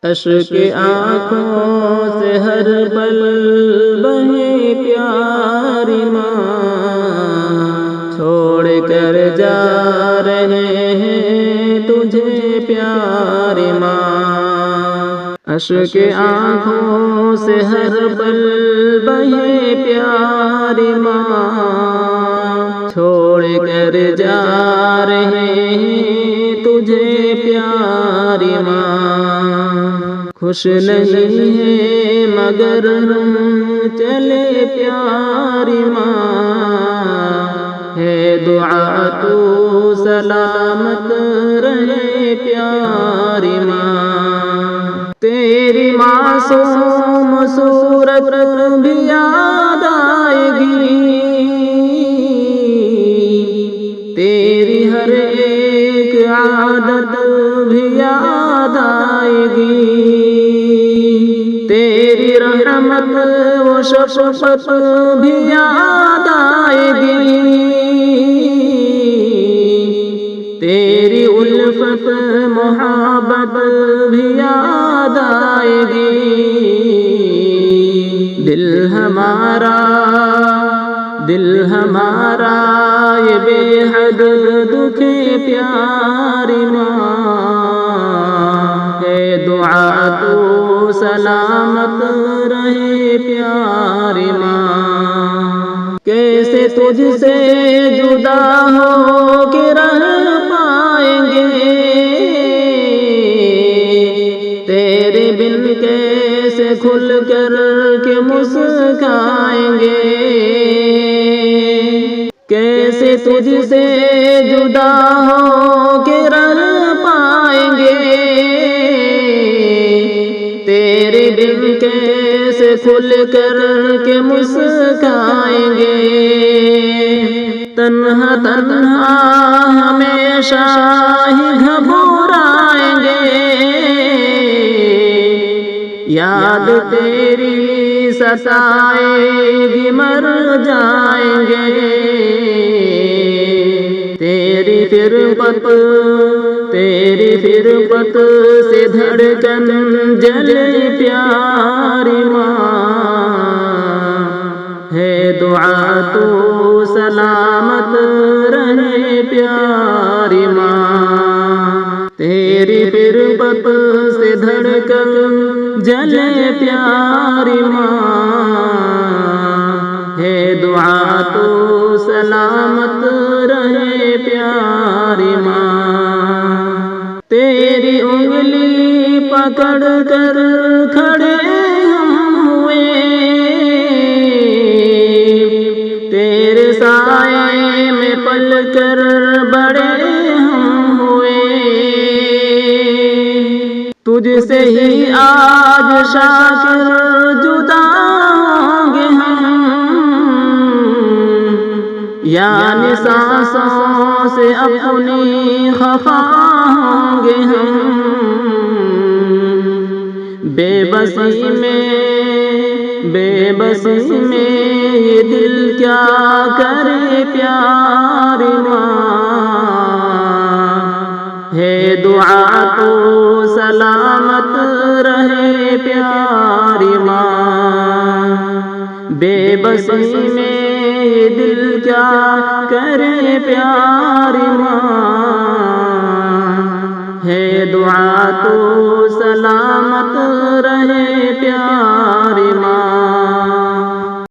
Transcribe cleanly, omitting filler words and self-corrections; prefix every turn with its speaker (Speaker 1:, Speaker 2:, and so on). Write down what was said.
Speaker 1: अश्क आँखों से हर पल बहे प्यारी माँ, छोड़ कर जा रहे हैं तुझे प्यारी माँ। अश्क आँखों से हर पल बहे प्यारी माँ, छोड़ कर जा रहे हैं तुझे प्यारी माँ। खुश नहीं है मगर हम चले प्यारी माँ, है दुआ तू सलामत रहे प्यारी माँ। तेरी मासूम सूरत भी याद आएगी, तेरी हर एक आदत भी याद आएगी, तेरी रहमत वो शफ़क़त भी याद आएगी, तेरी उल्फत मोहब्बत भी याद आएगी। दिल हमारा ये बेहद दुखे प्यारी माँ, है दुआ तू सलामत रहे प्यारी माँ। कैसे तुझसे जुदा हो के रह पाएंगे, तेरे बिन कैसे खुल कर के मुस्काएंगे। कैसे तुझसे जुदा हो के रह पाएंगे, तेरे बिन कैसे खुल कर के मुस्काएंगे। तन्हा तन्हा हमेशा ही घबराएंगे, याद तेरी सताएगी मर जाएंगे। तेरी फिरकत से धड़कन जले प्यारी माँ, है दुआ तू सलामत रहे प्यारी माँ। तेरी फिरकत से धड़कन जले प्यारी माँ, है दुआ तू सलामत रहे प्यारी माँ। तेरी उंगली पकड़ कर खड़े हम हुए, तेरे साए में पल कर बड़े हम हुए। तुझसे ही आज शाकिर जुदा होंगे हम, यानी सांसों से अपनी खफा होंगे हम। बेबसी में ये दिल क्या करे प्यारी माँ, है दुआ तो सलामत रहे प्यारी माँ। बेबसी में ये दिल क्या करे प्यारी माँ, है दुआ तो सलामत रहे प्यारी माँ।